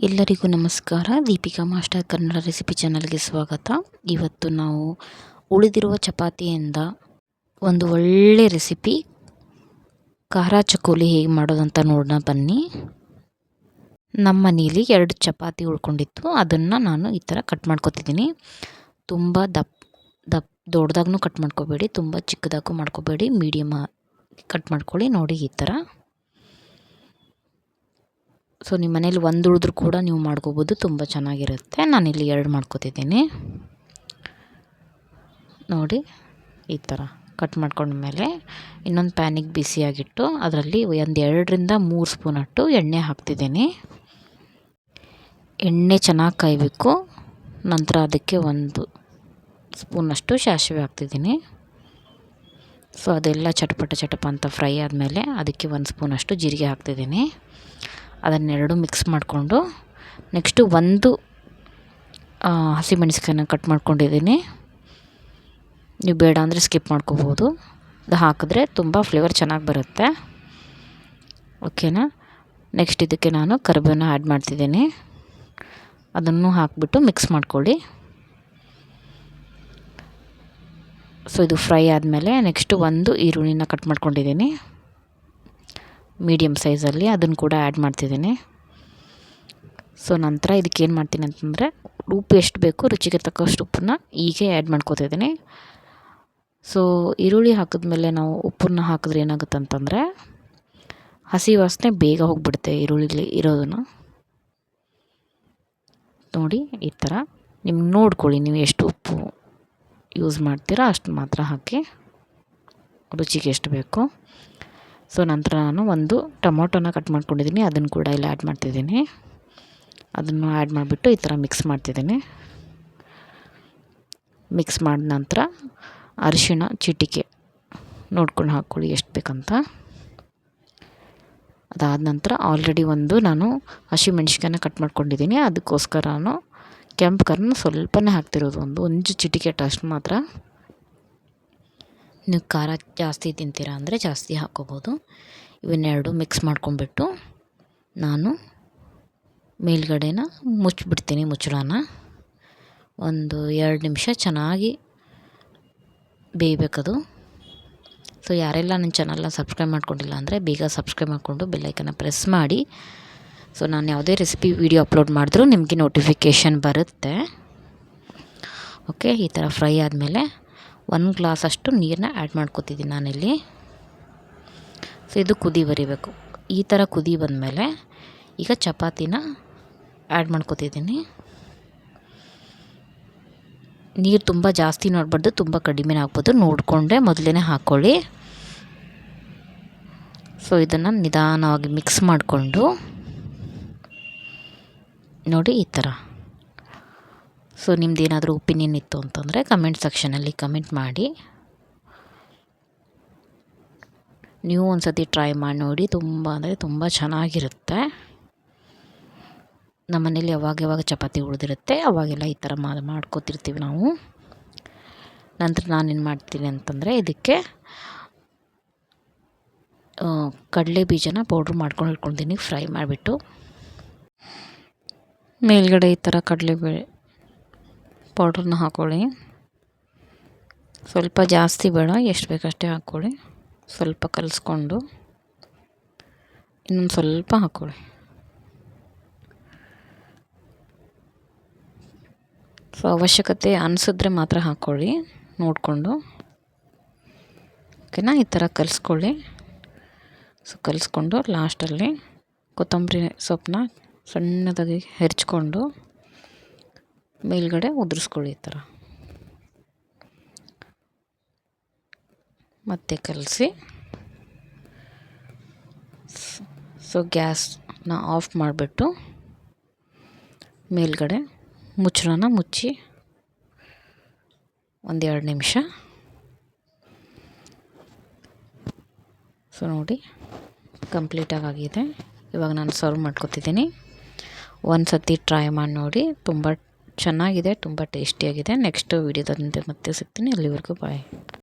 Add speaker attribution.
Speaker 1: ಎಲ್ಲರಿಗೂ ನಮಸ್ಕಾರ. Deepika master Kannada recipe ಚಾನಲ್ಗೆ ಸ್ವಾಗತ. ಇವತ್ತು ನಾವು ಉಳಿದಿರುವ ಚಪಾತಿಯಿಂದ ಒಂದು ಒಳ್ಳೆ ರೆಸಿಪಿ ಖಾರ ಚಕೋಲಿ ಹೇಗೆ ಮಾಡೋದಂತ ನೋಡೋಣ ಬನ್ನಿ. ನಮ್ಮ ಮನೇಲಿ 2 ಚಪಾತಿ ಉಳ್ಕೊಂಡಿತ್ತು. ಅದನ್ನು ನಾನು ಈ ಥರ ಕಟ್ ಮಾಡ್ಕೊತಿದ್ದೀನಿ. ತುಂಬ ದೊಡ್ಡದಾಗೂ ಕಟ್ ಮಾಡ್ಕೋಬೇಡಿ, ತುಂಬ ಚಿಕ್ಕದಾಗೂ ಮಾಡ್ಕೋಬೇಡಿ, ಮೀಡಿಯಮ್ ಕಟ್ ಮಾಡ್ಕೊಳ್ಳಿ. ನೋಡಿ ಈ ಥರ. ಸೊ ನಿಮ್ಮ ಮನೇಲಿ ಒಂದು ಉಳಿದ್ರೂ ಕೂಡ ನೀವು ಮಾಡ್ಕೋಬೋದು, ತುಂಬ ಚೆನ್ನಾಗಿರುತ್ತೆ. ನಾನಿಲ್ಲಿ 2 ಮಾಡ್ಕೋತಿದ್ದೀನಿ. ನೋಡಿ ಈ ಥರ ಕಟ್ ಮಾಡ್ಕೊಂಡ್ಮೇಲೆ ಇನ್ನೊಂದು ಪ್ಯಾನಿಗೆ ಬಿಸಿಯಾಗಿಟ್ಟು ಅದರಲ್ಲಿ ಒಂದು 2ರಿಂದ 3 ಸ್ಪೂನಷ್ಟು ಎಣ್ಣೆ ಹಾಕ್ತಿದ್ದೀನಿ. ಎಣ್ಣೆ ಚೆನ್ನಾಗಿ ಕಾಯಬೇಕು. ನಂತರ ಅದಕ್ಕೆ 1 ಸ್ಪೂನಷ್ಟು ಸಾಸಿವೆ ಹಾಕ್ತಿದ್ದೀನಿ. ಸೊ ಅದೆಲ್ಲ ಚಟಪಟ ಅಂತ ಫ್ರೈ ಆದಮೇಲೆ ಅದಕ್ಕೆ 1 ಸ್ಪೂನಷ್ಟು ಜೀರಿಗೆ ಹಾಕ್ತಿದ್ದೀನಿ. ಅದನ್ನೆರಡು ಮಿಕ್ಸ್ ಮಾಡಿಕೊಂಡು ನೆಕ್ಸ್ಟು 1 ಹಸಿಮೆಣಸಿನಕಾಯಿನ ಕಟ್ ಮಾಡ್ಕೊಂಡಿದ್ದೀನಿ. ನೀವು ಬೇಡ ಅಂದರೆ ಸ್ಕಿಪ್ ಮಾಡ್ಕೋಬೋದು. ಅದು ಹಾಕಿದ್ರೆ ತುಂಬ ಫ್ಲೇವರ್ ಚೆನ್ನಾಗಿ ಬರುತ್ತೆ. ಓಕೆನಾ. ನೆಕ್ಸ್ಟ್ ಇದಕ್ಕೆ ನಾನು ಕರಿಬೇವನ್ನ ಆ್ಯಡ್ ಮಾಡ್ತಿದ್ದೀನಿ. ಅದನ್ನು ಹಾಕಿಬಿಟ್ಟು ಮಿಕ್ಸ್ ಮಾಡ್ಕೊಳ್ಳಿ. ಸೊ ಇದು ಫ್ರೈ ಆದಮೇಲೆ ನೆಕ್ಸ್ಟು 1 ಈರುಳ್ಳಿನ ಕಟ್ ಮಾಡ್ಕೊಂಡಿದ್ದೀನಿ ಮೀಡಿಯಮ್ ಸೈಜಲ್ಲಿ, ಅದನ್ನು ಕೂಡ ಆ್ಯಡ್ ಮಾಡ್ತಿದ್ದೀನಿ. ಸೊ ನಂತರ ಇದಕ್ಕೆ ಏನು ಮಾಡ್ತೀನಿ ಅಂತಂದರೆ ಉಪ್ಪು ಎಷ್ಟು ಬೇಕು ರುಚಿಗೆ ತಕ್ಕಷ್ಟು ಉಪ್ಪನ್ನ ಹೀಗೆ ಆ್ಯಡ್ ಮಾಡ್ಕೊತಿದ್ದೀನಿ. ಸೊ ಈರುಳ್ಳಿ ಹಾಕಿದ್ಮೇಲೆ ನಾವು ಉಪ್ಪನ್ನು ಹಾಕಿದ್ರೆ ಏನಾಗುತ್ತೆ ಅಂತಂದರೆ ಹಸಿ ವಾಸನೆ ಬೇಗ ಹೋಗಿಬಿಡುತ್ತೆ ಈರುಳ್ಳಿಲಿ ಇರೋದನ್ನು. ನೋಡಿ ಈ ಥರ ನಿಮ್ಗೆ ನೋಡ್ಕೊಳ್ಳಿ, ನೀವು ಎಷ್ಟು ಉಪ್ಪು ಯೂಸ್ ಮಾಡ್ತೀರಾ ಅಷ್ಟು ಮಾತ್ರ ಹಾಕಿ, ರುಚಿಗೆ ಎಷ್ಟು ಬೇಕು. ಸೊ ನಂತರ ನಾನು 1 ಟೊಮೊಟೊನ ಕಟ್ ಮಾಡ್ಕೊಂಡಿದ್ದೀನಿ, ಅದನ್ನು ಕೂಡ ಇಲ್ಲಿ ಆ್ಯಡ್ ಮಾಡ್ತಿದ್ದೀನಿ. ಅದನ್ನು ಆ್ಯಡ್ ಮಾಡಿಬಿಟ್ಟು ಈ ಥರ ಮಿಕ್ಸ್ ಮಾಡ್ತಿದ್ದೀನಿ. ಮಿಕ್ಸ್ ಮಾಡಿದ ನಂತರ ಅರಿಶಿಣ ಚಿಟಿಕೆ ನೋಡ್ಕೊಂಡು ಹಾಕ್ಕೊಳ್ಳಿ ಎಷ್ಟು ಬೇಕಂತ. ಅದಾದ ನಂತರ ಆಲ್ರೆಡಿ ನಾನು ಹಸಿಮೆಣ್ಸಿಕಾಯನ್ನ ಕಟ್ ಮಾಡ್ಕೊಂಡಿದ್ದೀನಿ. ಅದಕ್ಕೋಸ್ಕರ ನಾನು ಕೆಂಪು ಖಾರನ ಸ್ವಲ್ಪನೇ ಹಾಕ್ತಿರೋದು, ಒಂದು ಚಿಟಿಕೆ ಅಷ್ಟು ಮಾತ್ರ. ನೀವು ಖಾರ ಜಾಸ್ತಿ ತಿಂತೀರಾ ಅಂದರೆ ಜಾಸ್ತಿ ಹಾಕ್ಕೋಬೋದು. ಇವನ್ನೆರಡು ಮಿಕ್ಸ್ ಮಾಡ್ಕೊಂಡ್ಬಿಟ್ಟು ನಾನು ಮೇಲ್ಗಡೆನ ಮುಚ್ಚಿಬಿಡ್ತೀನಿ. ಮುಚ್ಚಳನ 2 ನಿಮಿಷ ಚೆನ್ನಾಗಿ ಬೇಯಬೇಕದು. ಸೊ ಯಾರೆಲ್ಲ ನನ್ನ ಚಾನಲ್ನ ಸಬ್ಸ್ಕ್ರೈಬ್ ಮಾಡ್ಕೊಂಡಿಲ್ಲ ಅಂದರೆ ಬೇಗ ಸಬ್ಸ್ಕ್ರೈಬ್ ಮಾಡಿಕೊಂಡು ಬೆಲ್ಲೈಕನ್ನ ಪ್ರೆಸ್ ಮಾಡಿ. ಸೊ ನಾನು ಯಾವುದೇ ರೆಸಿಪಿ ವಿಡಿಯೋ ಅಪ್ಲೋಡ್ ಮಾಡಿದ್ರೂ ನಿಮಗೆ ನೋಟಿಫಿಕೇಷನ್ ಬರುತ್ತೆ. ಓಕೆ. ಈ ಥರ ಫ್ರೈ ಆದಮೇಲೆ 1 ಗ್ಲಾಸಷ್ಟು ನೀರನ್ನ ಆ್ಯಡ್ ಮಾಡ್ಕೊತಿದ್ದೀನಿ ನಾನಿಲ್ಲಿ. ಸೊ ಇದು ಕುದಿ ಬರಿಬೇಕು. ಈ ಥರ ಕುದಿ ಬಂದಮೇಲೆ ಈಗ ಚಪಾತಿನ ಆ್ಯಡ್ ಮಾಡ್ಕೊತಿದ್ದೀನಿ. ನೀರು ತುಂಬ ಜಾಸ್ತಿ ನೋಡಬಾರ್ದು, ತುಂಬ ಕಡಿಮೆನೇ ಹಾಕ್ಬೋದು, ನೋಡಿಕೊಂಡೆ ಮೊದಲೇ ಹಾಕ್ಕೊಳ್ಳಿ. ಸೊ ಇದನ್ನು ನಿಧಾನವಾಗಿ ಮಿಕ್ಸ್ ಮಾಡಿಕೊಂಡು ನೋಡಿ ಈ ಥರ. ಸೊ ನಿಮ್ದು ಏನಾದರೂ ಒಪಿನಿಯನ್ ಇತ್ತು ಅಂತಂದರೆ ಕಮೆಂಟ್ ಸೆಕ್ಷನಲ್ಲಿ ಕಮೆಂಟ್ ಮಾಡಿ. ನೀವು ಒಂದು ಸತಿ ಟ್ರೈ ಮಾಡಿ ನೋಡಿ, ತುಂಬ ಅಂದರೆ ತುಂಬ ಚೆನ್ನಾಗಿರುತ್ತೆ. ನಮ್ಮ ಮನೇಲಿ ಯಾವಾಗ ಚಪಾತಿ ಉಳಿದಿರುತ್ತೆ ಅವಾಗೆಲ್ಲ ಈ ಥರ ಮಾಡ್ಕೋತಿರ್ತೀವಿ ನಾವು. ನಂತರ ನಾನೇನು ಮಾಡ್ತೀನಿ ಅಂತಂದರೆ ಇದಕ್ಕೆ ಕಡಲೆ ಬೀಜನ ಪೌಡ್ರ್ ಮಾಡ್ಕೊಂಡು ಇಟ್ಕೊಳ್ತೀನಿ ಫ್ರೈ ಮಾಡಿಬಿಟ್ಟು. ಮೇಲ್ಗಡೆ ಈ ಥರ ಕಡಲೆಬೇಳೆ ಪೌಡ್ರನ್ನ ಹಾಕ್ಕೊಳ್ಳಿ. ಸ್ವಲ್ಪ ಜಾಸ್ತಿ ಬೇಡ, ಎಷ್ಟು ಬೇಕಷ್ಟೇ ಹಾಕ್ಕೊಳ್ಳಿ. ಸ್ವಲ್ಪ ಕಲಿಸ್ಕೊಂಡು ಇನ್ನೊಂದು ಸ್ವಲ್ಪ ಹಾಕ್ಕೊಳ್ಳಿ. ಸೊ ಅವಶ್ಯಕತೆ ಅನಿಸಿದ್ರೆ ಮಾತ್ರ ಹಾಕ್ಕೊಳ್ಳಿ ನೋಡಿಕೊಂಡು. ಓಕೆನಾ. ಈ ಥರ ಕಲಿಸ್ಕೊಳ್ಳಿ. ಸೊ ಕಲಿಸ್ಕೊಂಡು ಲಾಸ್ಟಲ್ಲಿ ಕೊತ್ತಂಬರಿ ಸೊಪ್ಪನ್ನ ಸಣ್ಣದಾಗಿ ಹೆರ್ಚ್ಕೊಂಡು ಮೇಲ್ಗಡೆ ಉದುರಿಸ್ಕೊಳ್ಳಿ ಈ ಥರ. ಮತ್ತೆ ಕಲಸಿ ಸೊ ಗ್ಯಾಸ್ನ ಆಫ್ ಮಾಡಿಬಿಟ್ಟು ಮೇಲ್ಗಡೆ ಮುಚ್ಚಳನ ಮುಚ್ಚಿ 1-2 ನಿಮಿಷ. ಸೊ ನೋಡಿ ಕಂಪ್ಲೀಟಾಗಿ ಆಗಿದೆ. ಇವಾಗ ನಾನು ಸರ್ವ್ ಮಾಡ್ಕೊತಿದ್ದೀನಿ. ಒಂದು ಸತಿ ಟ್ರೈ ಮಾಡಿ ನೋಡಿ, ತುಂಬ ಚೆನ್ನಾಗಿದೆ, ತುಂಬ ಟೇಸ್ಟಿಯಾಗಿದೆ. ನೆಕ್ಸ್ಟ್ ವೀಡಿಯೋದಂತೆ ಮತ್ತೆ ಸಿಗ್ತೀನಿ. ಅಲ್ಲಿವರೆಗೂ ಬಾಯ್.